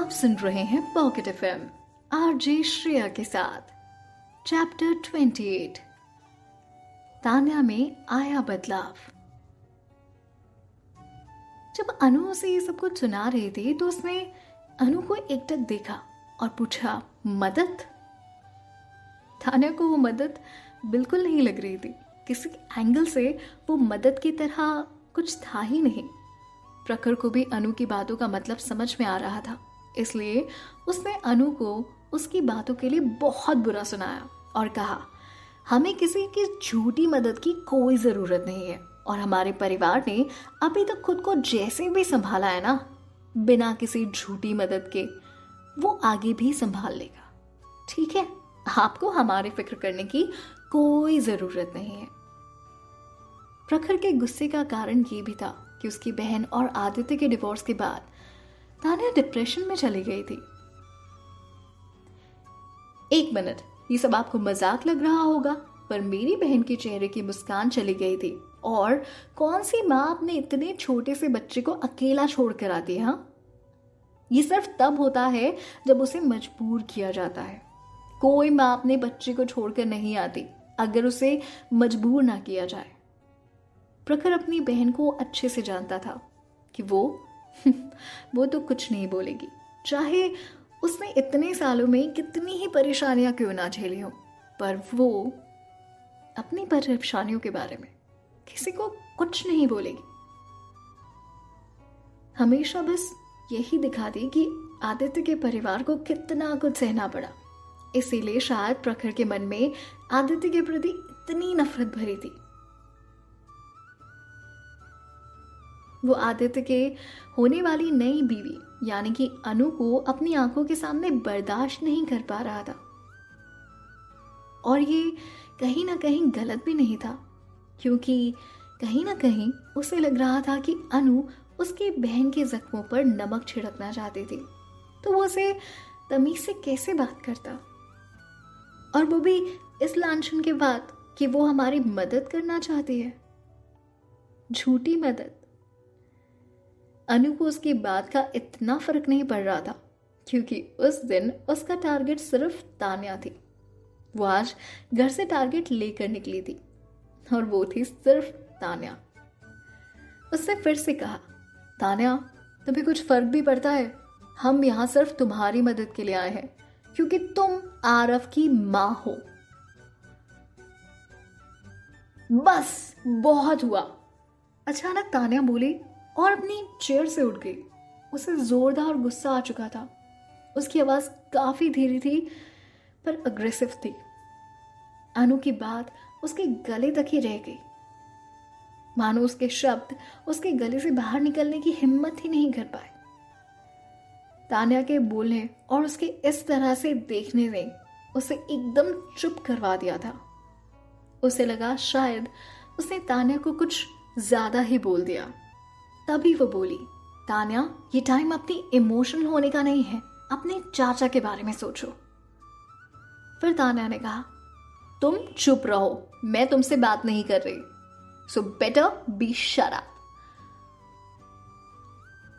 आप सुन रहे हैं पॉकेट एफएम आरजे श्रेया के साथ। चैप्टर 28 तान्या में आया बदलाव। जब अनु उसे ये सब कुछ सुना रहे थे तो उसने अनु को एकटक देखा और पूछा, मदद? तान्या को वो मदद बिल्कुल नहीं लग रही थी। किसी एंगल से वो मदद की तरह कुछ था ही नहीं। प्रखर को भी अनु की बातों का मतलब समझ में आ रहा था, इसलिए उसने अनु को उसकी बातों के लिए बहुत बुरा सुनाया और कहा, हमें किसी की झूठी मदद की कोई ज़रूरत नहीं है और हमारे परिवार ने अभी तक खुद को जैसे भी संभाला है ना, बिना किसी झूठी मदद के वो आगे भी संभाल लेगा। ठीक है, आपको हमारी फिक्र करने की कोई ज़रूरत नहीं है। प्रखर के गुस्से का कारण ये भी था कि उसकी बहन और आदित्य के डिवोर्स के बाद तान्या डिप्रेशन में चली गई थी। एक मिनट, ये सब आपको मजाक लग रहा होगा, पर मेरी बहन के चेहरे की मुस्कान चली गई थी। और कौन सी माँ अपने इतने छोटे से बच्चे को अकेला छोड़कर आती है? हाँ, ये सिर्फ तब होता है जब उसे मजबूर किया जाता है। कोई माँ अपने बच्चे को छोड़कर नहीं आती अगर उसे मजबूर ना किया जाए। प्रखर अपनी बहन को अच्छे से जानता था कि वो तो कुछ नहीं बोलेगी, चाहे उसने इतने सालों में कितनी ही परेशानियां क्यों ना झेली हो, पर वो अपनी परेशानियों के बारे में किसी को कुछ नहीं बोलेगी। हमेशा बस यही दिखा दी कि आदित्य के परिवार को कितना कुछ सहना पड़ा। इसीलिए शायद प्रखर के मन में आदित्य के प्रति इतनी नफरत भरी थी। वो आदित्य के होने वाली नई बीवी यानी कि अनु को अपनी आंखों के सामने बर्दाश्त नहीं कर पा रहा था। और ये कहीं ना कहीं गलत भी नहीं था, क्योंकि कहीं ना कहीं उसे लग रहा था कि अनु उसकी बहन के जख्मों पर नमक छिड़कना चाहती थी, तो वो उसे तमीज से कैसे बात करता, और वो भी इस लांछन के बाद कि वो हमारी मदद करना चाहती है, झूठी मदद। अनु को उसकी बात का इतना फर्क नहीं पड़ रहा था, क्योंकि उस दिन उसका टारगेट सिर्फ तान्या थी। वो आज घर से टारगेट लेकर निकली थी और वो थी सिर्फ तान्या। उससे फिर से कहा, तान्या, तुम्हें कुछ फर्क भी पड़ता है? हम यहाँ सिर्फ तुम्हारी मदद के लिए आए हैं, क्योंकि तुम आरव की माँ हो। बस बहुत हुआ। अचानक तान्या बोली और अपनी चेयर से उठ गई। उसे जोरदार गुस्सा आ चुका था। उसकी आवाज काफी धीरे थी पर अग्रेसिव थी। अनु की बात उसके गले तक ही रह गई, मानो उसके शब्द उसके गले से बाहर निकलने की हिम्मत ही नहीं कर पाए। तान्या के बोलने और उसके इस तरह से देखने ने उसे एकदम चुप करवा दिया था। उसे लगा शायद उसने तान्या को कुछ ज्यादा ही बोल दिया। तभी वो बोली, तान्या, ये टाइम अपनी इमोशनल होने का नहीं है, अपने चाचा के बारे में सोचो। फिर तान्या ने कहा, तुम चुप रहो, मैं तुमसे बात नहीं कर रही, so better be shut up.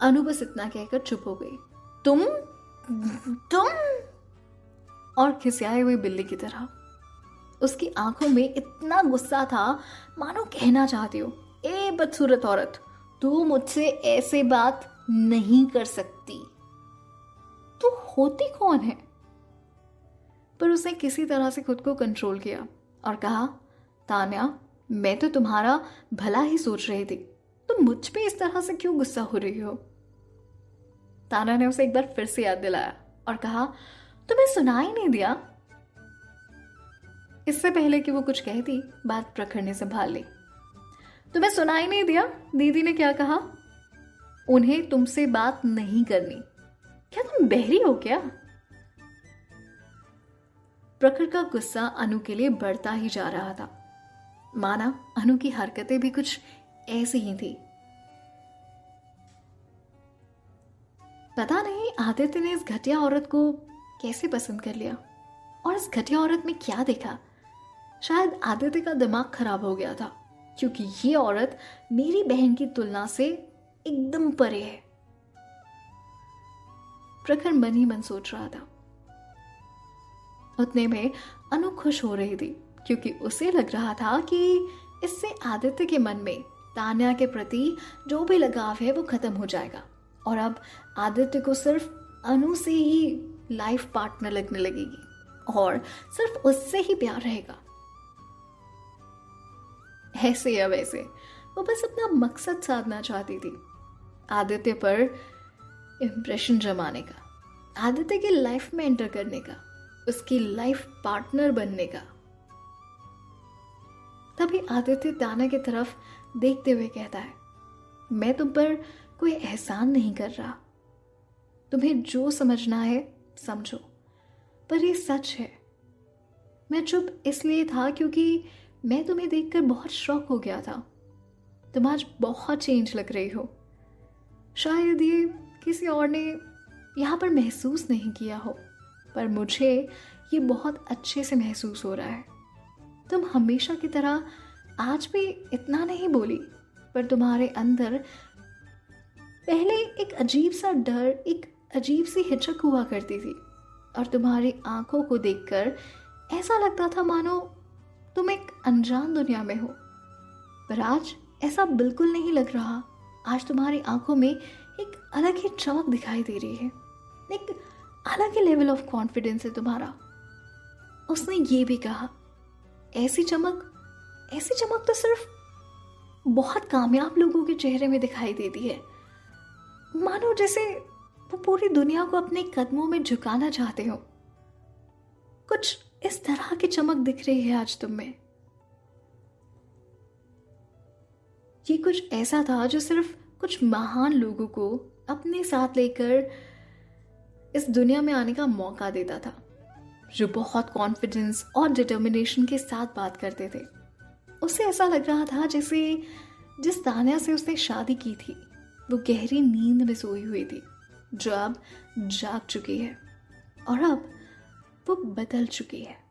Anu बस इतना कहकर चुप हो गई। तुम और खिसियाए हुए बिल्ली की तरह। उसकी आंखों में इतना गुस्सा था मानो कहना चाहती हो, ए बदसूरत औरत, तू मुझसे ऐसे बात नहीं कर सकती। तू होती कौन है? पर उसने किसी तरह से खुद को कंट्रोल किया और कहा, तान्या, मैं तो तुम्हारा भला ही सोच रही थी, तुम मुझ पे इस तरह से क्यों गुस्सा हो रही हो? तान्या ने उसे एक बार फिर से याद दिलाया और कहा, तुम्हें सुनाई नहीं दिया? इससे पहले कि वो कुछ कहती, बात प्रखर ने संभाल ली। तुम्हें सुनाई नहीं दिया? दीदी ने क्या कहा? उन्हें तुमसे बात नहीं करनी। क्या तुम बहरी हो क्या? प्रखर का गुस्सा अनु के लिए बढ़ता ही जा रहा था। माना अनु की हरकतें भी कुछ ऐसी ही थी। पता नहीं आदित्य ने इस घटिया औरत को कैसे पसंद कर लिया, और इस घटिया औरत में क्या देखा। शायद आदित्य का दिमाग खराब हो गया था, क्योंकि ये औरत मेरी बहन की तुलना से एकदम परे है। प्रखर मन ही मन सोच रहा था। उतने में अनु खुश हो रही थी क्योंकि उसे लग रहा था कि इससे आदित्य के मन में तान्या के प्रति जो भी लगाव है वो खत्म हो जाएगा और अब आदित्य को सिर्फ अनु से ही लाइफ पार्टनर लगने लगेगी और सिर्फ उससे ही प्यार रहेगा। ऐसे या वैसे वो बस अपना मकसद साधना चाहती थी, आदित्य पर इम्प्रेशन जमाने का, आदित्य की लाइफ में एंटर करने का, उसकी लाइफ पार्टनर बनने का। तभी आदित्य तान्या की तरफ देखते हुए कहता है, मैं तुम पर कोई एहसान नहीं कर रहा, तुम्हें जो समझना है समझो, पर ये सच है। मैं चुप इसलिए था क्योंकि मैं तुम्हें देखकर बहुत शॉक हो गया था। तुम आज बहुत चेंज लग रही हो। शायद ये किसी और ने यहाँ पर महसूस नहीं किया हो, पर मुझे ये बहुत अच्छे से महसूस हो रहा है। तुम हमेशा की तरह आज भी इतना नहीं बोली, पर तुम्हारे अंदर पहले एक अजीब सा डर, एक अजीब सी हिचक हुआ करती थी और तुम्हारी आंखों को देखकर ऐसा लगता था मानो तुम एक अनजान दुनिया में हो। पर आज ऐसा बिल्कुल नहीं लग रहा। आज तुम्हारी आंखों में एक अलग ही चमक दिखाई दे रही है, एक अलग ही लेवल ऑफ कॉन्फिडेंस है तुम्हारा। उसने ये भी कहा, ऐसी चमक तो सिर्फ बहुत कामयाब लोगों के चेहरे में दिखाई देती है, मानो जैसे वो पूरी दुनिया को अपने कदमों में झुकाना चाहते हो। कुछ इस तरह की चमक दिख रही है आज तुम में। ये कुछ ऐसा था जो सिर्फ कुछ महान लोगों को अपने साथ लेकर इस दुनिया में आने का मौका देता था, जो बहुत कॉन्फिडेंस और डिटर्मिनेशन के साथ बात करते थे। उसे ऐसा लग रहा था जैसे जिस तान्या से उसने शादी की थी वो गहरी नींद में सोई हुई थी, जो अब जाग चुकी है और अब वो बदल चुकी है।